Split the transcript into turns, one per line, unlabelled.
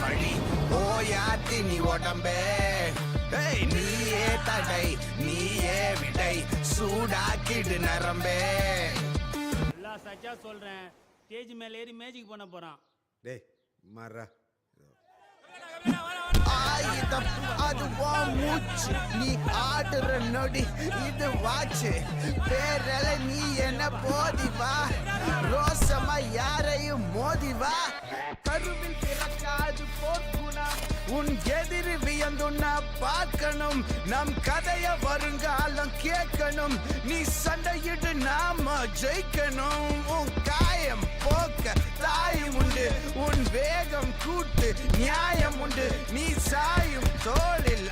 வழி ஓயாத்தி நீ உடம்பே நீயே தடை நீயே விடை சூடாக்கிடு நரம்பே.
எல்லாம் சச்சா சொல்றேன், ஸ்டேஜ் மேல ஏறி மேஜிக் பண்ண போறான்.
டேய் மாறா.
ஆயுதம் அது மூச்சு நீ ஆடுற நொடி இது வாச்சு பேரல நீ என்ன போதிவா ரோசமா யாரையும் மோதிவா கருவில் பிறக்காது போர்க்குணம் உன் எதிரி வியந்துன்னா பார்க்கணும் நம் கதைய வருங்காலம் கேட்கணும் நீ சண்டையிட்டு நாம ஜெயிக்கணும் உன் காயம் போக்க தாயும் உண்டு உன் வேகம் கூட்டு நியாயம் உண்டு நீ சாயும் தோளில்